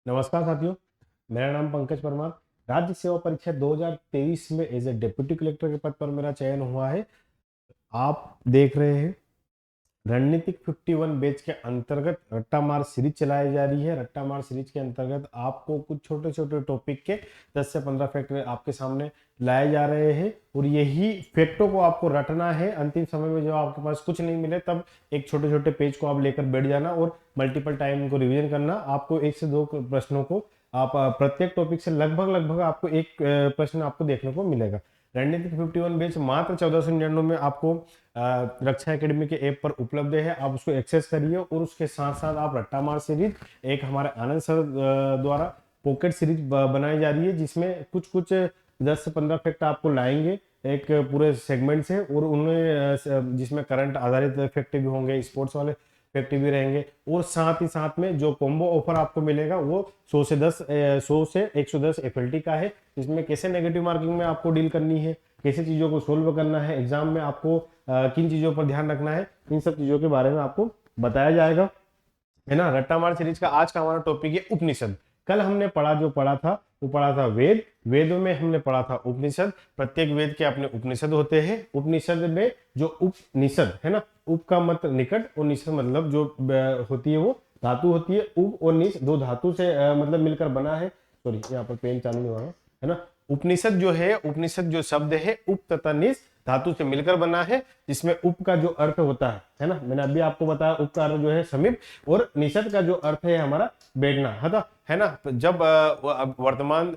नमस्कार साथियों, मेरा नाम पंकज परमार। राज्य सेवा परीक्षा 2023 में एज ए डिप्टी कलेक्टर के पद पर मेरा चयन हुआ है। आप देख रहे हैं रणनीतिक 51 बैच के अंतर्गत रट्टा मार सीरीज चलाई जा रही है। रट्टा मार सीरीज के अंतर्गत आपको कुछ छोटे छोटे टॉपिक के 10 से 15 फैक्ट आपके सामने लाए जा रहे हैं और यही फैक्टों को आपको रटना है। अंतिम समय में जब आपके पास कुछ नहीं मिले तब एक छोटे छोटे पेज को आप लेकर बैठ जाना और मल्टीपल टाइम उनको रिवीजन करना। आपको 1 से 2 प्रश्नों को आप प्रत्येक टॉपिक से लगभग आपको एक प्रश्न आपको देखने को मिलेगा। रणनीतिक 51 बैच मात्र 1499 में आपको रक्षा एकेडमी के ऐप पर उपलब्ध है। आप उसको एक्सेस करिए और उसके साथ साथ आप रट्टा मार सीरीज, एक हमारे आनंद सर द्वारा पॉकेट सीरीज बनाई जा रही है जिसमें कुछ कुछ 10 से 15 फैक्ट आपको लाएंगे एक पूरे सेगमेंट से और उनमें जिसमें करंट आधारित फैक्ट भी होंगे, स्पोर्ट्स वाले फैक्ट भी रहेंगे और साथ ही साथ में जो कॉम्बो ऑफर आपको मिलेगा वो 100 से 110 एफएलटी का है। जिसमें कैसे नेगेटिव मार्किंग में आपको डील करनी है, कैसे चीज़ों को सोल्व करना है, एग्जाम में आपको किन चीज़ों पर ध्यान रखना है, इन सब चीज़ों के बारे में आपको बताया जाएगा, है ना। रट्टा मार सीरीज का आज का हमारा टॉपिक है उपनिषद। कल हमने पढ़ा था वो पढ़ा था वेद। वेदों में हमने पढ़ा था उपनिषद। प्रत्येक वेद के अपने उपनिषद होते हैं। उपनिषद में जो उपनिषद है ना, उप का मतलब निकट और निषद मतलब जो होती है वो धातु होती है। उप और निष दो धातु से मतलब मिलकर बना है। सॉरी, यहाँ पर पेन चालू नहीं हुआ है ना। उपनिषद जो है, उपनिषद जो शब्द है उप तथा निष धातु से मिलकर बना है, जिसमें उप का जो अर्थ होता है ना, मैंने अभी आपको बताया उप का अर्थ जो है समीप और निषद का जो अर्थ है हमारा बैठना है ना। जब वर्तमान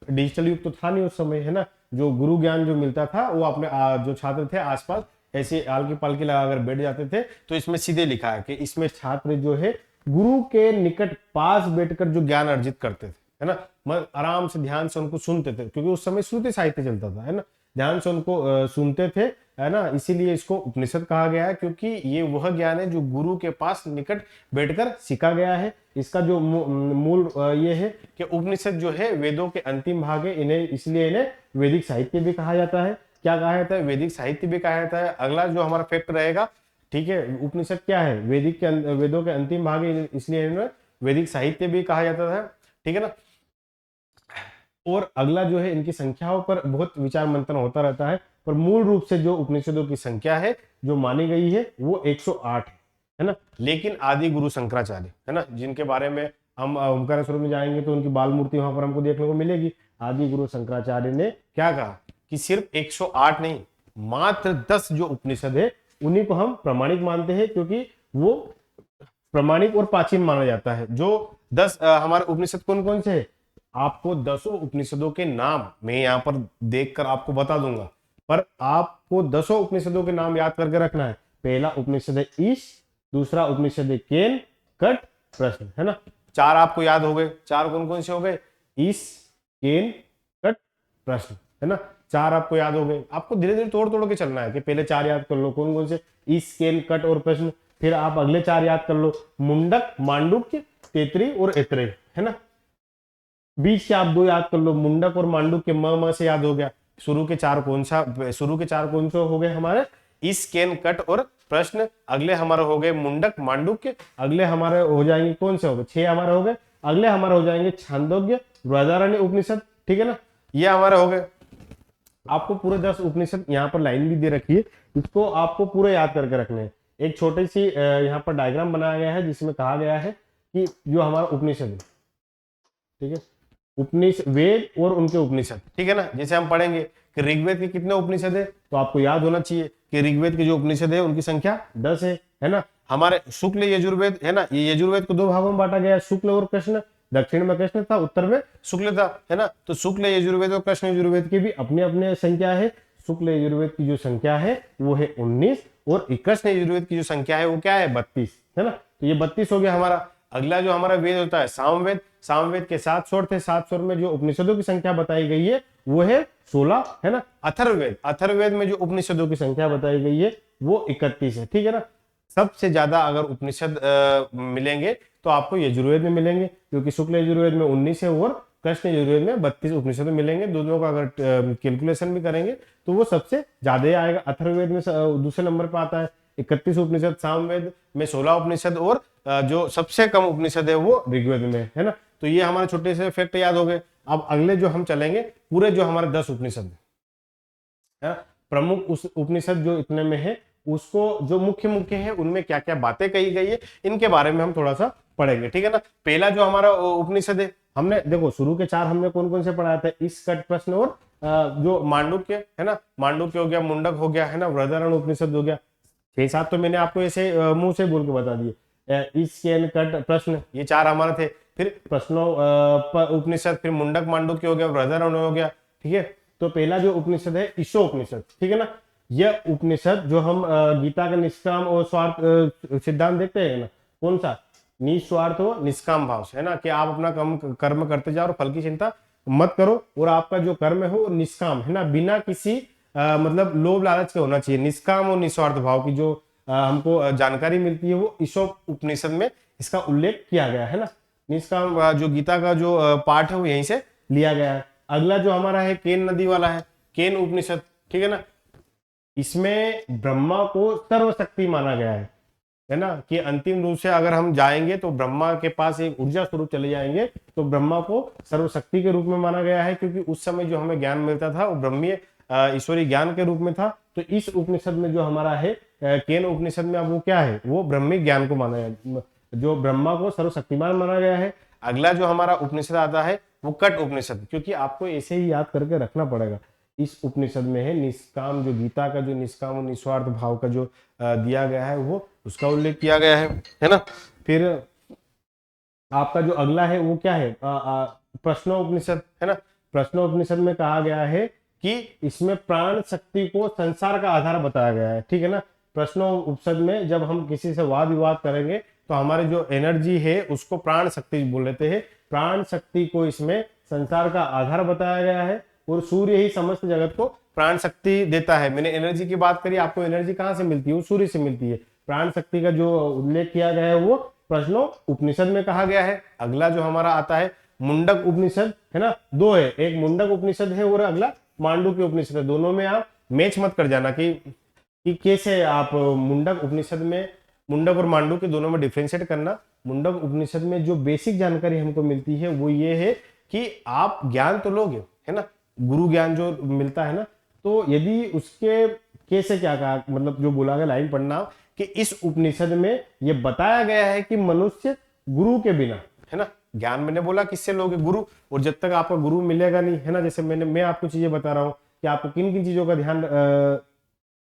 डिजिटल युग तो था नहीं उस समय, है ना। जो गुरु ज्ञान जो मिलता था वो अपने जो छात्र थे आसपास ऐसे आलकी पालकी लगाकर बैठ जाते थे। तो इसमें सीधे लिखा है कि इसमें छात्र जो है गुरु के निकट पास बैठकर जो ज्ञान अर्जित करते थे, है ना, आराम से ध्यान से उनको सुनते थे, क्योंकि उस समय श्रुति साहित्य चलता था, है ना। ध्यान से उनको सुनते थे, है ना। इसीलिए इसको उपनिषद कहा गया है, क्योंकि ये वह ज्ञान है जो गुरु के पास निकट बैठकर सीखा गया है। इसका जो मूल ये है कि उपनिषद जो है वेदों के अंतिम भाग है, इन्हें इसलिए इन्हें वैदिक साहित्य भी कहा जाता है। क्या कहा जाता है? वैदिक साहित्य भी कहा जाता है। अगला जो हमारा फैक्ट रहेगा, ठीक है, उपनिषद क्या है? वेदों के अंतिम भाग है, इसलिए इन्हें वैदिक साहित्य भी कहा जाता है, ठीक है ना। और अगला जो है, इनकी संख्याओं पर बहुत विचार मंथन होता रहता है, पर मूल रूप से जो उपनिषदों की संख्या है जो मानी गई है वो 108 है ना। लेकिन आदि गुरु शंकराचार्य, है ना, जिनके बारे में हम ओमकारेश्वर में जाएंगे तो उनकी बाल मूर्ति वहां पर हमको देखने को मिलेगी। आदि गुरु शंकराचार्य ने क्या कहा कि सिर्फ 108 नहीं, मात्र 10 जो उपनिषद है उन्हीं को हम प्रमाणिक मानते हैं, क्योंकि वो प्रमाणिक और प्राचीन माना जाता है। जो 10 हमारे उपनिषद कौन कौन से है, आपको 10 उपनिषदों के नाम मैं यहाँ पर देखकर आपको बता दूंगा, पर आपको 10 उपनिषदों के नाम याद करके रखना है। पहला उपनिषद है ईश, दूसरा उपनिषद है केन, कट, प्रश्न, है ना। 4 आपको याद हो गए। 4 कौन कौन से हो गए? ईश, केन, कट, प्रश्न, है ना। 4 आपको याद हो गए। आपको धीरे धीरे तोड़ तोड़ के चलना है कि पहले 4 याद कर लो कौन कौन से, ईश, केन, कट और प्रश्न। फिर आप अगले 4 याद कर लो, मुंडक, मांडुक्य, तेतरी और ऐत्रेय, है ना। बीच के आप 2 याद कर लो, मुंडक और मांडुक्य, म से याद हो गया। शुरू के 4 कौन से हो गए हमारे? इस, केन, कट और प्रश्न। अगले हमारे हो गए मुंडक, मांडुक्य। अगले हमारे हो जाएंगे कौन से हो गए? 6 हमारे हो गए। अगले हमारे हो जाएंगे छांदोग्य, बृहदारण्य उपनिषद, ठीक है ना। ये हमारे हो गए। आपको पूरे 10 उपनिषद यहाँ पर लाइन भी दे रखी है, इसको आपको पूरे याद करके रखने हैं। एक छोटी सी यहाँ पर डायग्राम बनाया गया है जिसमें कहा गया है कि जो हमारा उपनिषद है, ठीक है, उपनिषद, वेद और उनके उपनिषद, ठीक है ना। जैसे हम पढ़ेंगे कि ऋग्वेद के कितने उपनिषद है, तो आपको याद होना चाहिए कि ऋग्वेद के जो उपनिषद है उनकी संख्या 10 है ना। हमारे शुक्ल यजुर्वेद है ना, ये यजुर्वेद को 2 भागों में बांटा गया है, शुक्ल और कृष्ण। दक्षिण में कृष्ण था, उत्तर में शुक्ल था, है ना। तो शुक्ल यजुर्वेद और कृष्ण यजुर्वेद की भी अपनी अपनी संख्या है। शुक्ल यजुर्वेद की जो संख्या है वो है 19 और कृष्ण यजुर्वेद की जो संख्या है वो क्या है? 32, है ना। तो ये 32 हो गया हमारा। अगला जो हमारा वेद होता है सामवेद। सामवेद के 7 स्वर थे। 7 स्वर में जो उपनिषदों की संख्या बताई गई है वो है 16, है ना। अथर्ववेद, अथर्ववेद में जो उपनिषदों की संख्या बताई गई है वो 31 है, ठीक है ना। सबसे ज्यादा अगर उपनिषद मिलेंगे तो आपको यजुर्वेद में मिलेंगे, क्योंकि शुक्ल यजुर्वेद में 19 है और कृष्ण यजुर्वेद में 32 उपनिषद मिलेंगे। दोनों का अगर कैलकुलेशन भी करेंगे तो वो सबसे ज्यादा आएगा। अथर्ववेद में दूसरे नंबर पर आता है 31 उपनिषद, सामवेद में 16 उपनिषद और जो सबसे कम उपनिषद है वो ऋग्वेद में, है ना। तो ये हमारे छोटे से फैक्ट याद हो गए। अब अगले जो हम चलेंगे, पूरे जो हमारे 10 उपनिषद है, प्रमुख उस उपनिषद जो इतने में है, उसको जो मुख्य मुख्य है उनमें क्या क्या बातें कही गई है, इनके बारे में हम थोड़ा सा पढ़ेंगे, ठीक है ना। पहला जो हमारा उपनिषद है, हमने देखो शुरू के 4 हमने कौन कौन से पढ़ाया था, इस कट प्रश्न और जो मांडुक्य है ना, मांडुक्य हो गया, मुंडक हो गया है ना, वृहदारण्य उपनिषद हो गया। 6-7 तो मैंने आपको ऐसे मुंह से बोल के बता दिए। इस केन कट प्रश्न, ये 4 हमारे थे। फिर प्रश्नों उपनिषद, फिर मुंडक मांडुक्य हो गया, वृहदारण्य हो गया, ठीक है। तो पहला जो उपनिषद है ईशो उपनिषद, ठीक है ना। यह उपनिषद जो हम गीता का निष्काम और स्वार्थ सिद्धांत देखते हैं ना, कौन सा, निस्वार्थ हो निष्काम भाव से, है ना, कि आप अपना कर्म करते जाओ और फल की चिंता मत करो, और आपका जो कर्म है वो निष्काम, है ना, बिना किसी मतलब लोभ लालच के होना चाहिए। निष्काम और निस्वार्थ भाव की जो हमको जानकारी मिलती है वो ईशो उपनिषद में इसका उल्लेख किया गया है ना। निष्काम जो गीता का जो पाठ है वो यहीं से लिया गया है। अगला जो हमारा है केन नदी वाला है, केन उपनिषद, ठीक है ना। इसमें ब्रह्मा को सर्वशक्ति माना गया है ना, कि अंतिम रूप से अगर हम जाएंगे तो ब्रह्मा के पास एक ऊर्जा स्वरूप चले जाएंगे, तो ब्रह्मा को सर्वशक्ति के रूप में माना गया है, क्योंकि उस समय जो हमें ज्ञान मिलता था वो ब्रह्मीय ईश्वरीय ज्ञान के रूप में था। तो इस उपनिषद में जो हमारा है केन उपनिषद में, अब वो क्या है, वो ब्रह्मी ज्ञान को माना गया, जो ब्रह्मा को सर्वशक्तिमान माना गया है। अगला जो हमारा उपनिषद आता है वो कट उपनिषद, क्योंकि आपको ऐसे ही याद करके रखना पड़ेगा। इस उपनिषद में है निष्काम, जो गीता का जो निष्काम और निस्वार्थ भाव का जो दिया गया है वो उसका उल्लेख किया गया है ना। फिर आपका जो अगला है वो क्या है, प्रश्नोपनिषद, है ना। प्रश्नोपनिषद में कहा गया है कि इसमें प्राण शक्ति को संसार का आधार बताया गया है, ठीक है ना। प्रश्नोपनिषद में जब हम किसी से वाद विवाद करेंगे तो हमारे जो एनर्जी है उसको प्राण शक्ति बोल लेते हैं। प्राण शक्ति को इसमें संसार का आधार बताया गया है, और सूर्य ही समस्त जगत को प्राण शक्ति देता है। मैंने एनर्जी की बात करी, आपको एनर्जी कहाँ से मिलती है, वो सूर्य से मिलती है। प्राण शक्ति का जो उल्लेख किया गया है वो प्रश्नों उपनिषद में कहा गया है। अगला जो हमारा आता है मुंडक उपनिषद, है ना, 2 है, एक मुंडक उपनिषद है और अगला मांडुक्य उपनिषद है। दोनों में आप मैच मत कर जाना कि कैसे आप मुंडक उपनिषद में, मुंडक और मांडुक्य दोनों में डिफ्रेंशिएट करना। मुंडक उपनिषद में जो बेसिक जानकारी हमको मिलती है वो ये है कि आप ज्ञान तो लोगे, है ना, गुरु ज्ञान जो मिलता है ना, तो यदि उसके कैसे क्या कहा, मतलब जो बोला गया लाइन पढ़ना कि इस उपनिषद में ये बताया गया है कि मनुष्य गुरु के बिना, है ना, ज्ञान मैंने बोला किससे लोगे, गुरु, और जब तक आपका गुरु मिलेगा नहीं, है ना, जैसे मैं आपको चीजें बता रहा हूँ कि आपको किन किन चीजों का ध्यान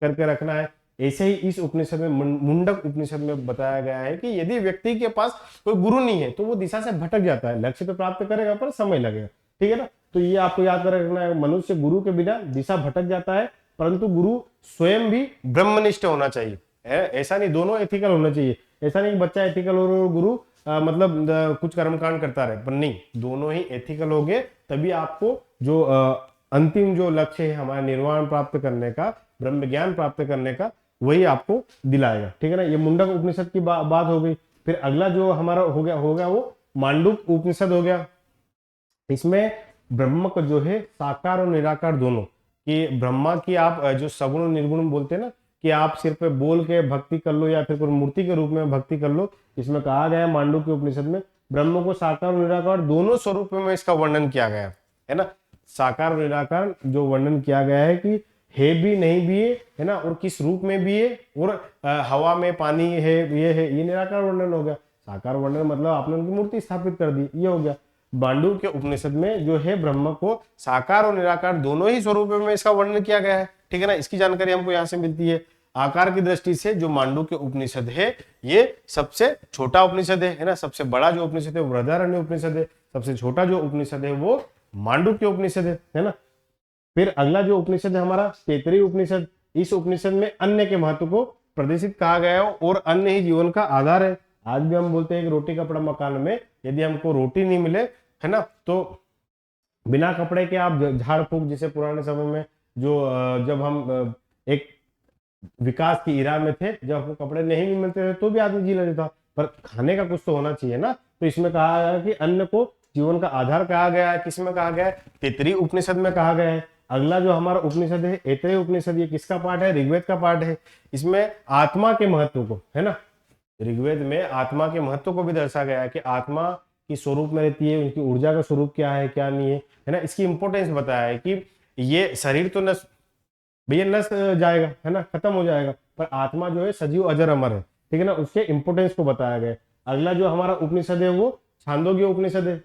करके रखना है, ऐसे ही इस उपनिषद में, मुंडक उपनिषद में बताया गया है कि यदि व्यक्ति के पास कोई गुरु नहीं है तो वो दिशा से भटक जाता है। लक्ष्य तो प्राप्त करेगा पर समय लगेगा, ठीक है ना। तो ये आपको याद कर रखना है, मनुष्य गुरु के बिना दिशा भटक जाता है, परंतु गुरु स्वयं भी ब्रह्मनिष्ठ होना चाहिए, ऐसा नहीं, दोनों एथिकल होना चाहिए। ऐसा नहीं कि बच्चा एथिकल और गुरु मतलब कुछ कर्मकांड करता रहे, पर नहीं, दोनों ही एथिकल हो गए, तभी आपको जो अंतिम जो लक्ष्य है हमारा निर्वाण प्राप्त करने का, ब्रह्म ज्ञान प्राप्त करने का, वही आपको दिलाएगा, ठीक है ना। ये मुंडक उपनिषद की बात हो गई। फिर अगला जो हमारा हो गया वो मांडुक उपनिषद हो गया। इसमें ब्रह्म को जो है साकार और निराकार दोनों, कि ब्रह्मा की आप जो सगुण और निर्गुण बोलते हैं ना, कि आप सिर्फ बोल के भक्ति कर लो या फिर कोई मूर्ति के रूप में भक्ति कर लो, इसमें कहा गया है मांडुक्य उपनिषद में ब्रह्म को साकार और निराकार दोनों स्वरूप में इसका वर्णन किया गया है ना। साकार और निराकार जो वर्णन किया गया है कि है भी नहीं भी है ना, और किस रूप में भी है, और हवा में पानी है, ये निराकार वर्णन हो गया। साकार वर्णन मतलब आपने उनकी मूर्ति स्थापित कर दी, ये हो गया। मांडुक्य उपनिषद में जो है ब्रह्म को साकार और निराकार दोनों ही स्वरूपों में इसका वर्णन किया गया है, ठीक है ना। इसकी जानकारी हमको यहाँ से मिलती है। आकार की दृष्टि से जो मांडुक्य उपनिषद है ये सबसे छोटा उपनिषद है ना। सबसे बड़ा जो उपनिषद है वो बृहदारण्य उपनिषद है, सबसे छोटा जो उपनिषद है वो मांडुक्य उपनिषद है ना। फिर अगला जो उपनिषद है हमारा तैत्तिरीय उपनिषद। इस उपनिषद में अन्न के महत्व को प्रदर्शित कहा गया है, और अन्न ही जीवन का आधार है। आज भी हम बोलते हैं कि रोटी कपड़ा मकान में, यदि हमको रोटी नहीं मिले, है ना, तो बिना कपड़े के आप झाड़ फूक, जैसे पुराने समय में जो जब हम एक विकास की इरा में थे, जब हमको कपड़े नहीं भी मिलते थे तो भी आदमी जी लेता था, पर खाने का कुछ तो होना चाहिए ना। तो इसमें कहा गया कि अन्न को जीवन का आधार कहा गया है। किसमें कहा गया है? तैत्तिरीय उपनिषद में कहा गया है। अगला जो हमारा उपनिषद है ऐतरेय उपनिषद, ये किसका पार्ट है? ऋग्वेद का पार्ट है। इसमें आत्मा के महत्व को, है ना, ऋग्वेद में आत्मा के महत्व को भी दर्शाया गया है कि आत्मा कि स्वरूप में रहती है, उनकी ऊर्जा का स्वरूप क्या है क्या नहीं है ना, इसकी इंपॉर्टेंस बताया है कि ये शरीर तो नष्ट, भैया नष्ट जाएगा है ना, खत्म हो जाएगा, पर आत्मा जो है सजीव अजर अमर है, ठीक है ना, उसके इंपोर्टेंस को बताया गया है। अगला जो हमारा उपनिषद है वो छांदोग्य उपनिषद है।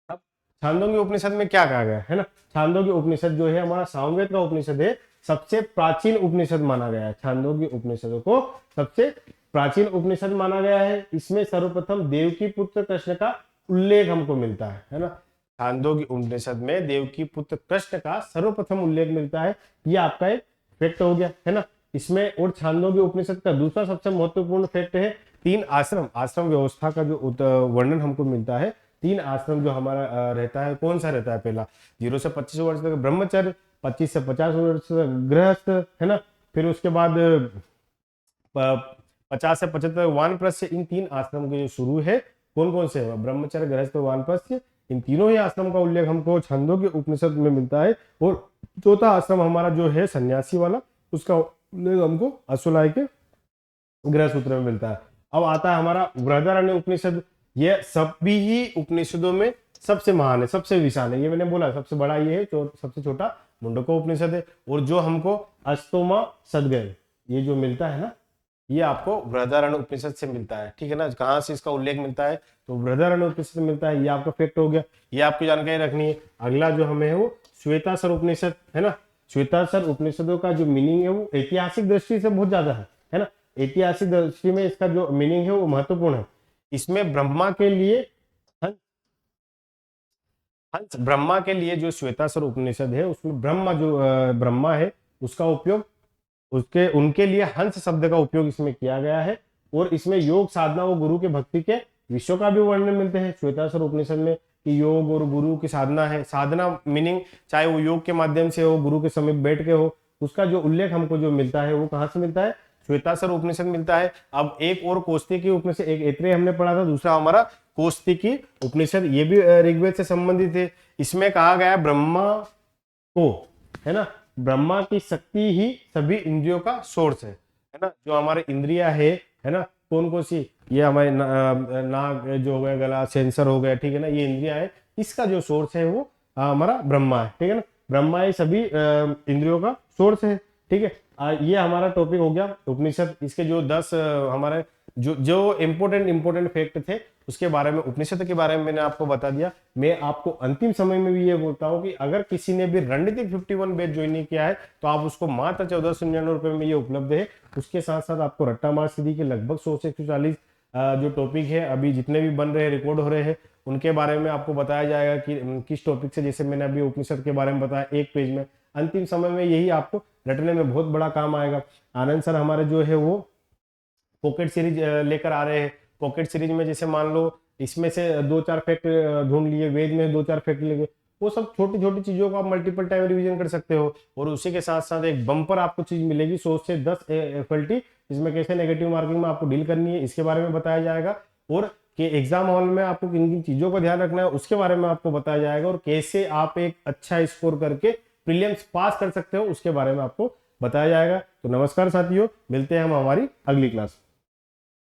अब छांदोग्य उपनिषद में क्या कहा गया है ना, छांदोग्य उपनिषद जो है हमारा सामवेद का उपनिषद है, सबसे प्राचीन उपनिषद माना गया है, छांदोग्य उपनिषद को सबसे प्राचीन उपनिषद माना गया है। इसमें सर्वप्रथम देवकी पुत्र कृष्ण का उल्लेख हमको मिलता है ना, छांदोग्य उपनिषद में देवकी पुत्र कृष्ण का सर्वप्रथम उल्लेख मिलता है, ये आपका एक फैक्ट हो गया है ना। इसमें और छांदोग्य उपनिषद का दूसरा सबसे महत्वपूर्ण फैक्ट है तीन आश्रम, आश्रम व्यवस्था का जो वर्णन हमको मिलता है, तीन आश्रम जो हमारा रहता है, कौन सा रहता है, पहला 0 से 25 वर्ष तक ब्रह्मचर्य, 25 से 50 वर्ष तक गृहस्थ है ना, फिर उसके बाद 50 से 75 वानप्रस्थ्य, इन तीन आश्रम के जो शुरू है कौन कौन से है, ब्रह्मचर्य गृहस्थ वानप्रस्थ्य, इन तीनों ही आश्रम का उल्लेख हमको छंदोग्य उपनिषद में मिलता है। और चौथा आश्रम हमारा जो है सन्यासी वाला, उसका उल्लेख हमको अश्वलाय के गृह सूत्र में मिलता है। अब आता है हमारा बृहदारण्य उपनिषद, ये सभी ही उपनिषदों में सबसे महान है, सबसे विशाल है, ये मैंने बोला सबसे बड़ा ये है, सबसे छोटा मुंडको उपनिषद है। और जो हमको अस्तोमा सदगय ये जो मिलता है ना, ये आपको बृहदारण्य उपनिषद से मिलता है, ठीक है ना। कहाँ से इसका उल्लेख मिलता है, तो बृहदारण्य उपनिषद से मिलता है, ये आपका फैक्ट हो गया, ये आपकी जानकारी रखनी है। अगला जो हमें है वो श्वेतासर उपनिषद है ना, श्वेतासर उपनिषदों का जो मीनिंग है वो ऐतिहासिक दृष्टि से बहुत ज्यादा है ना, ऐतिहासिक दृष्टि में इसका जो मीनिंग है वो महत्वपूर्ण है। इसमें ब्रह्मा के लिए हंस, ब्रह्मा के लिए जो श्वेतासर उपनिषद है उसमें ब्रह्मा जो ब्रह्मा है उसका उपयोग, उसके उनके लिए हंस शब्द का उपयोग इसमें किया गया है। और इसमें योग साधना और गुरु के भक्ति के विषयों का भी वर्णन मिलते हैं श्वेतासर उपनिषद में, कि योग और गुरु की साधना है, साधना मीनिंग चाहे वो योग के माध्यम से हो, गुरु के समीप बैठ के हो, उसका जो उल्लेख हमको जो मिलता है वो कहाँ से मिलता है, श्वेतासर उपनिषद मिलता है। अब एक और कौस्तिकी उपनिषद, एक ऐत्रेय हमने पढ़ा था, दूसरा हमारा कौस्तिकी उपनिषद, ये भी ऋग्वेद से संबंधित है। इसमें कहा गया ब्रह्मा को है ना, ब्रह्मा की शक्ति ही सभी इंद्रियों का सोर्स है ना, जो हमारे इंद्रिया है ना, कौन कौन सी, ये हमारे नाक जो हो गया, गला, सेंसर हो गया, ठीक है ना, ये इंद्रिया है, इसका जो सोर्स है वो हमारा ब्रह्मा है, ठीक है ना, ब्रह्मा ये सभी इंद्रियों का सोर्स है, ठीक है। ये हमारा टॉपिक हो गया उपनिषद, इसके जो 10 हमारे जो इम्पोर्टेंट फैक्ट थे उसके बारे में, उपनिषद के बारे में मैंने आपको बता दिया। मैं आपको अंतिम समय में भी ये बोलता हूँ कि अगर किसी ने भी रणनीतिक 51 बैच ज्वाइन नहीं किया है तो आप उसको मात्र 1499 रुपए में ये उपलब्ध है। उसके साथ साथ आपको रट्टा मार सीधी के लगभग 100 से 140 जो टॉपिक है अभी जितने भी बन रहे हैं, रिकॉर्ड हो रहे हैं, उनके बारे में आपको बताया जाएगा कि किस टॉपिक से, जैसे मैंने अभी उपनिषद के बारे में बताया एक पेज में, अंतिम समय में यही आपको रटने में बहुत बड़ा काम आएगा। आनंद सर हमारे जो है वो पॉकेट सीरीज लेकर आ रहे हैं। पॉकेट सीरीज में जैसे मान लो इसमें से 2-4 फैक्ट ढूंढ लिए, वेद में 2-4 फैक्ट लिए, वो सब छोटी छोटी चीजों को आप मल्टीपल टाइम रिवीजन कर सकते हो। और उसी के साथ साथ एक बम्पर आपको चीज मिलेगी 100 से 10 FLT, इसमें कैसे नेगेटिव मार्किंग में आपको डील करनी है इसके बारे में बताया जाएगा, और कि एग्जाम हॉल में आपको किन किन चीजों का ध्यान रखना है उसके बारे में आपको बताया जाएगा, और कैसे आप एक अच्छा स्कोर करके प्रीलिम्स पास कर सकते हो उसके बारे में आपको बताया जाएगा। तो नमस्कार साथियों, मिलते हैं हम हमारी अगली क्लास।